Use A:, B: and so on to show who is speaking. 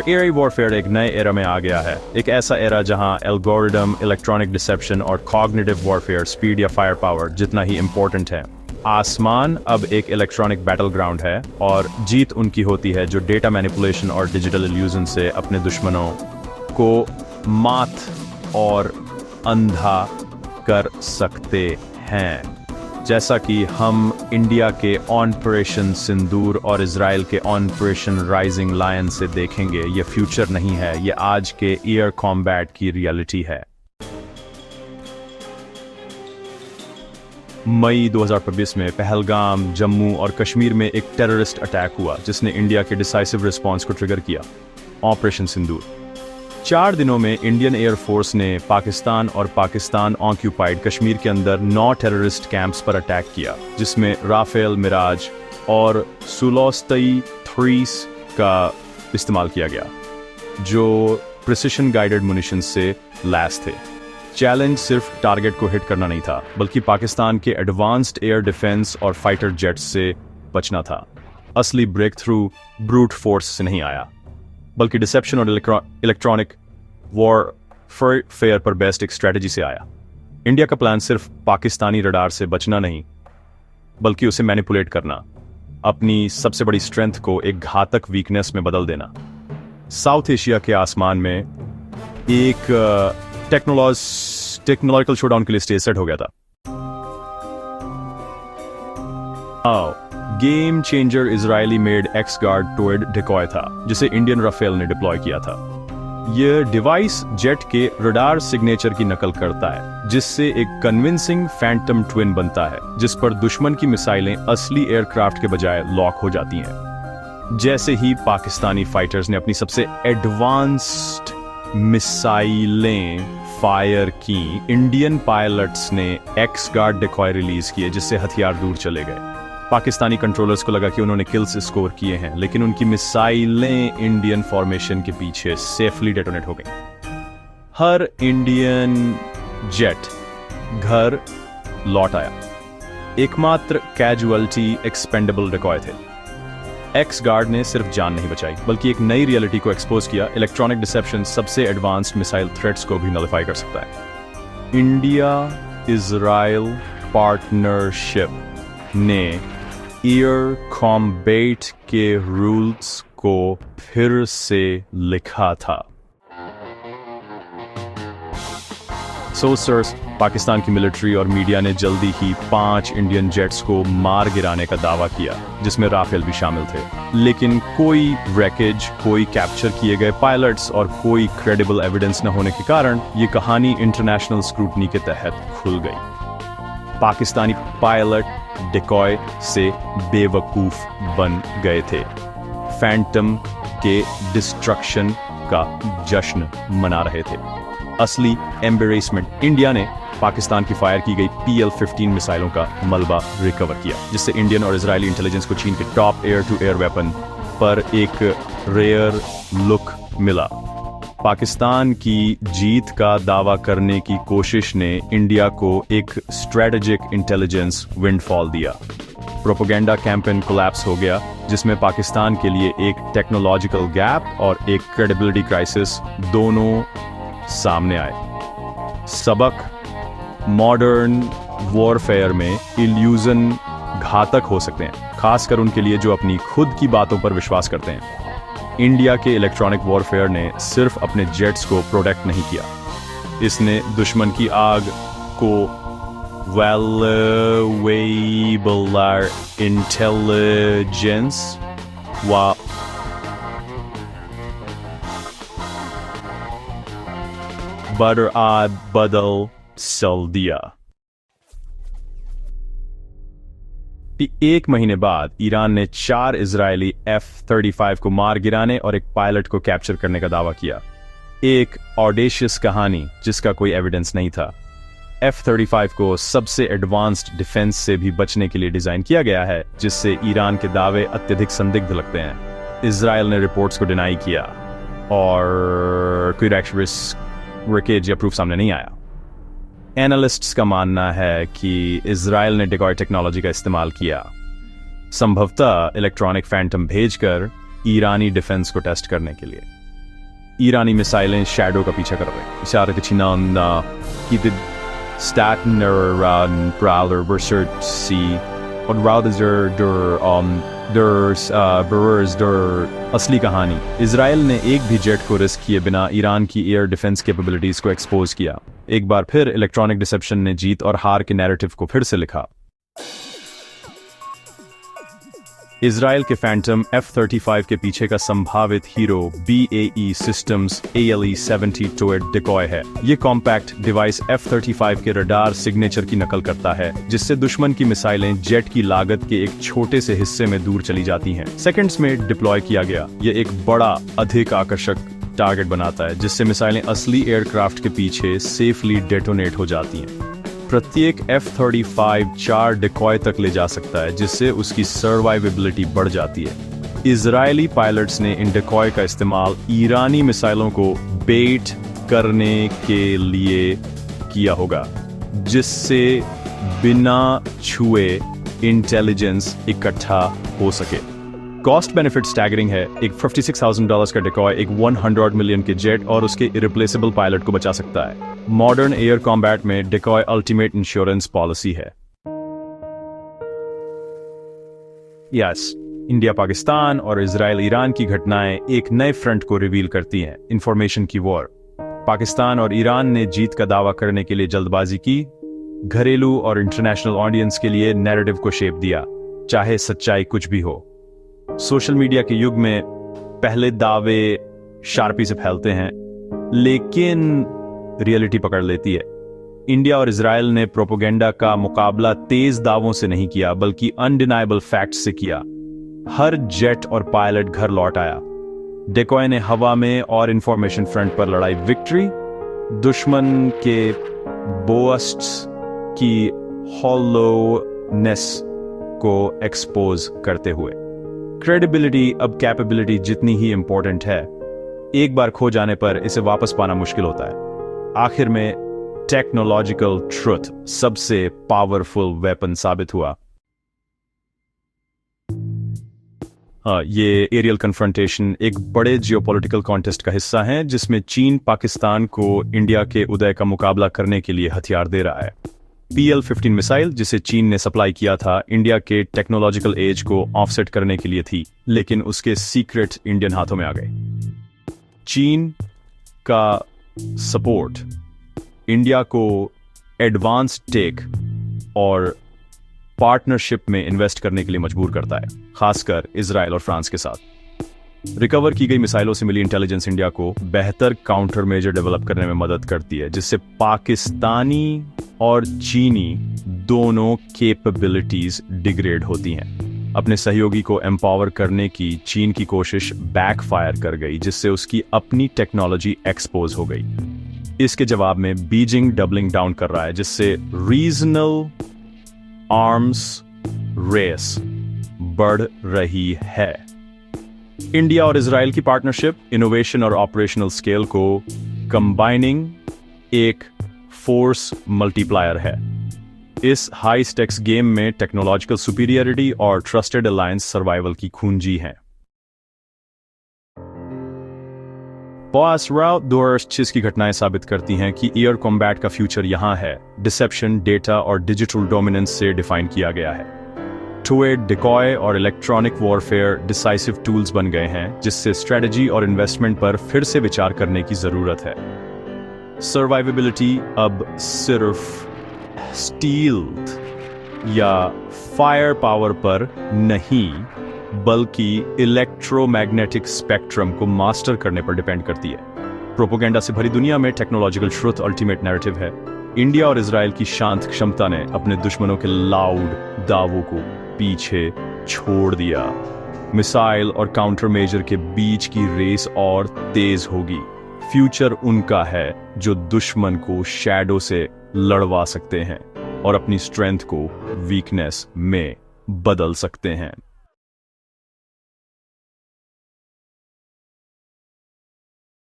A: Air warfare एक नए era में आ गया है, एक ऐसा एरा जहां एल्गोरिदम, इलेक्ट्रॉनिक डिसेप्शन और कॉग्निटिव वॉरफेयर स्पीड या फायर पावर जितना ही इंपॉर्टेंट है। आसमान अब एक इलेक्ट्रॉनिक बैटल ग्राउंड है और जीत उनकी होती है जो डेटा मैनिपुलेशन और डिजिटल इल्यूजन से अपने दुश्मनों को मात और अंधा कर सकते हैं। जैसा कि हम इंडिया के ऑपरेशन सिंदूर और इजराइल के ऑपरेशन राइजिंग लायन से देखेंगे, ये फ्यूचर नहीं है, ये आज के एयर कॉम्बैट की रियलिटी है। मई 2025 में पहलगाम, जम्मू और कश्मीर में एक टेररिस्ट अटैक हुआ जिसने इंडिया के डिसाइसिव रिस्पॉन्स को ट्रिगर किया, ऑपरेशन सिंदूर। 4 दिनों में इंडियन एयरफोर्स ने पाकिस्तान और पाकिस्तान ऑक्यूपाइड कश्मीर के अंदर 9 टेररिस्ट कैंप्स पर अटैक किया, जिसमें राफेल, मिराज और सुलोस्तई थ्रीस का इस्तेमाल किया गया, जो प्रिसिशन गाइडेड मुनिशन से लैस थे। चैलेंज सिर्फ टारगेट को हिट करना नहीं था, बल्कि पाकिस्तान के एडवांस्ड एयर डिफेंस और फाइटर जेट्स से बचना था। असली ब्रेक थ्रू ब्रूट फोर्स से नहीं आया, बल्कि डिसेप्शन और इलेक्ट्रॉनिक वॉरफेयर पर बेस्ड एक स्ट्रेटजी से आया। इंडिया का प्लान सिर्फ पाकिस्तानी रडार से बचना नहीं, बल्कि उसे मैनिपुलेट करना, अपनी सबसे बड़ी स्ट्रेंथ को एक घातक वीकनेस में बदल देना। साउथ एशिया के आसमान में एक टेक्नोलॉजिकल शोडाउन के लिए स्टेज सेट हो गया था। Game changer Israeli made X guard टोर्ड डिकॉय था, जिसे इंडियन राफेल ने डिप्लॉय किया था। यह डिवाइस जेट के रडार सिग्नेचर की नकल करता है, जिससे एक कन्विंसिंग फैंटम ट्विन बनता है, जिस पर दुश्मन की मिसाइलें असली एयरक्राफ्ट के बजाय लॉक हो जाती हैं। जैसे ही पाकिस्तानी फाइटर्स ने अपनी सबसे एडवांस्ड मिसाइलें फायर की, इंडियन पायलट्स ने एक्स गार्ड डिकॉय रिलीज किए, जिससे हथियार दूर चले गए। पाकिस्तानी कंट्रोलर्स को लगा कि उन्होंने किल्स स्कोर किए हैं, लेकिन उनकी मिसाइलें इंडियन फॉर्मेशन के पीछे सेफली डेटोनेट हो गई। हर इंडियन जेट घर लौट आया। एकमात्र कैजुअलिटी एक्सपेंडेबल डिकॉय थे। एक्स गार्ड ने सिर्फ जान नहीं बचाई, बल्कि एक नई रियलिटी को एक्सपोज किया। इलेक्ट्रॉनिक डिसेप्शन सबसे एडवांस्ड मिसाइल थ्रेट्स को भी नलिफाई कर सकता है। इंडिया इजराइल पार्टनरशिप ने एयर कॉम्बैट के रूल्स को फिर से लिखा था। सोर्सेस, पाकिस्तान की मिलिट्री और मीडिया ने जल्दी ही 5 इंडियन जेट्स को मार गिराने का दावा किया, जिसमें राफेल भी शामिल थे। लेकिन कोई रैकेज, कोई कैप्चर किए गए पायलट्स और कोई क्रेडिबल एविडेंस न होने के कारण ये कहानी इंटरनेशनल स्क्रूटनी के तहत खुल गई। पाकिस्तानी पायलट डिकॉय से बेवकूफ बन गए थे, फैंटम के डिस्ट्रक्शन का जश्न मना रहे थे। असली एम्बेरेसमेंट, इंडिया ने पाकिस्तान की फायर की गई PL-15 मिसाइलों का मलबा रिकवर किया, जिससे इंडियन और इजरायली इंटेलिजेंस को चीन के top air to air weapon पर एक रेयर लुक मिला। पाकिस्तान की जीत का दावा करने की कोशिश ने इंडिया को एक स्ट्रेटेजिक इंटेलिजेंस विंडफॉल दिया। प्रोपेगेंडा कैंपेन कोलैप्स हो गया, जिसमें पाकिस्तान के लिए एक टेक्नोलॉजिकल गैप और एक क्रेडिबिलिटी क्राइसिस दोनों सामने आए। सबक, मॉडर्न वॉरफेयर में इल्यूजन घातक हो सकते हैं, खासकर उनके लिए जो अपनी खुद की बातों पर विश्वास करते हैं। इंडिया के इलेक्ट्रॉनिक वॉरफेयर ने सिर्फ अपने जेट्स को प्रोटेक्ट नहीं किया, इसने दुश्मन की आग को वैल्यूएबल इंटेलिजेंस व बदल सल दिया। 1 महीने बाद ईरान ने 4 इजरायली F-35 को मार गिराने और एक पायलट को कैप्चर करने का दावा किया। एक ऑडेशियस कहानी जिसका कोई एविडेंस नहीं था। F-35 को सबसे एडवांस्ड डिफेंस से भी बचने के लिए डिजाइन किया गया है, जिससे ईरान के दावे अत्यधिक संदिग्ध लगते हैं। इजराइल ने रिपोर्ट्स को डिनाई किया और कोई रैकेज या प्रूफ सामने नहीं आया। एनालिस्ट्स का मानना है कि इजराइल ने डिकॉय टेक्नोलॉजी का इस्तेमाल किया, संभवतः इलेक्ट्रॉनिक फैंटम भेजकर ईरानी डिफेंस को टेस्ट करने के लिए। ईरानी मिसाइलें शैडो का पीछा कर रहे हैं। इशारे की Staten Prowler Berser C और असली कहानी। इजराइल ने एक भी जेट को रिस्क किए बिना ईरान की एयर डिफेंस कैपेबिलिटीज को एक्सपोज किया। एक बार फिर इलेक्ट्रॉनिक डिसेप्शन ने जीत और हार के नैरेटिव को फिर से लिखा। इजराइल के फैंटम F-35 के पीछे का संभावित hero BAE Systems ALE-70 towed decoy है। ये कॉम्पैक्ट डिवाइस F-35 के रडार सिग्नेचर की नकल करता है, जिससे दुश्मन की मिसाइलें जेट की लागत के एक छोटे से हिस्से में दूर चली जाती हैं। सेकंड्स में डिप्लॉय किया गया, ये एक बड़ा अधिक आकर्षक टारगेट बनाता है, जिससे मिसाइलें असली एयरक्राफ्ट के पीछे सेफली डेटोनेट हो जाती हैं। प्रत्येक F-35 4 डिकॉय तक ले जा सकता है, जिससे उसकी सर्वाइवेबिलिटी बढ़ जाती है। इजरायली पायलट्स ने इन डिकॉय का इस्तेमाल ईरानी मिसाइलों को बेट करने के लिए किया होगा, जिससे बिना छुए इंटेलिजेंस इकट्ठा हो सके। कॉस्ट बेनिफिट स्टैगरिंग है। एक $56,000 का डिकॉय एक 100 मिलियन के जेट और उसके इरिप्लेसेबल पायलट को बचा सकता है। मॉडर्न एयर कॉम्बैट में डिकॉय अल्टीमेट इंश्योरेंस पॉलिसी है। यस, इंडिया पाकिस्तान और इजराइल ईरान की घटनाएं एक नए फ्रंट को रिवील करती हैं, इंफॉर्मेशन की वॉर। पाकिस्तान और ईरान ने जीत का दावा करने के लिए जल्दबाजी की, घरेलू और इंटरनेशनल ऑडियंस के लिए नैरेटिव को शेप दिया, चाहे सच्चाई कुछ भी हो। सोशल मीडिया के युग में पहले दावे शार्पी से फैलते हैं, लेकिन रियलिटी पकड़ लेती है। इंडिया और इजराइल ने प्रोपेगेंडा का मुकाबला तेज दावों से नहीं किया, बल्कि अनडिनाइबल फैक्ट्स से किया। हर जेट और पायलट घर लौट आया। डिकॉय ने हवा में और इंफॉर्मेशन फ्रंट पर लड़ाई विक्ट्री, दुश्मन के बोअस्ट्स की हॉलोनेस को एक्सपोज करते हुए। क्रेडिबिलिटी अब कैपेबिलिटी जितनी ही इंपॉर्टेंट है। एक बार खो जाने पर इसे वापस पाना मुश्किल होता है। आखिर में टेक्नोलॉजिकल ट्रुथ सबसे पावरफुल वेपन साबित हुआ। ये एरियल कन्फ्रंटेशन एक बड़े जियोपॉलिटिकल कॉन्टेस्ट का हिस्सा है, जिसमें चीन पाकिस्तान को इंडिया के उदय का मुकाबला करने के लिए हथियार दे रहा है। PL-15 मिसाइल, जिसे चीन ने सप्लाई किया था, इंडिया के टेक्नोलॉजिकल एज को ऑफसेट करने के लिए थी, लेकिन उसके सीक्रेट इंडियन हाथों में आ गए। चीन का सपोर्ट इंडिया को एडवांस टेक और पार्टनरशिप में इन्वेस्ट करने के लिए मजबूर करता है, खासकर इजराइल और फ्रांस के साथ। रिकवर की गई मिसाइलों से मिली इंटेलिजेंस इंडिया को बेहतर काउंटर मेजर डेवलप करने में मदद करती है, जिससे पाकिस्तानी और चीनी दोनों कैपेबिलिटीज डिग्रेड होती हैं। अपने सहयोगी को एम्पावर करने की चीन की कोशिश बैकफायर कर गई, जिससे उसकी अपनी टेक्नोलॉजी एक्सपोज हो गई। इसके जवाब में बीजिंग डबलिंग डाउन कर रहा है, जिससे रीजनल आर्म्स रेस बढ़ रही है। इंडिया और इजराइल की पार्टनरशिप इनोवेशन और ऑपरेशनल स्केल को कंबाइनिंग एक फोर्स मल्टीप्लायर है। इस हाई स्टेक्स गेम में टेक्नोलॉजिकल सुपीरियरिटी और ट्रस्टेड अलायंस सर्वाइवल की कुंजी है। बॉस राउट 2006 की घटनाएं साबित करती हैं कि एयर कॉम्बैट का फ्यूचर यहां है। डिसेप्शन, डेटा और डिजिटल डोमिनेंस से डिफाइन किया गया है। टू-वे डिकॉय और इलेक्ट्रॉनिक वॉरफेयर डिसाइसिव टूल्स बन गए हैं, जिससे स्ट्रेटजी और इन्वेस्टमेंट पर फिर से विचार करने की जरूरत है। सर्वाइवेबिलिटी अब सिर्फ स्टील्थ या फायर पावर पर नहीं, बल्कि इलेक्ट्रोमैग्नेटिक स्पेक्ट्रम को मास्टर करने पर डिपेंड करती है। प्रोपेगेंडा से भरी दुनिया में टेक्नोलॉजिकल ट्रुथ अल्टीमेट नैरेटिव है। इंडिया और इजराइल की शांत क्षमता ने अपने दुश्मनों के लाउड दावों को पीछे छोड़ दिया। मिसाइल और काउंटर मेजर के बीच की रेस और तेज होगी। फ्यूचर उनका है जो दुश्मन को शैडो से लड़वा सकते हैं और अपनी स्ट्रेंथ को वीकनेस में बदल सकते हैं।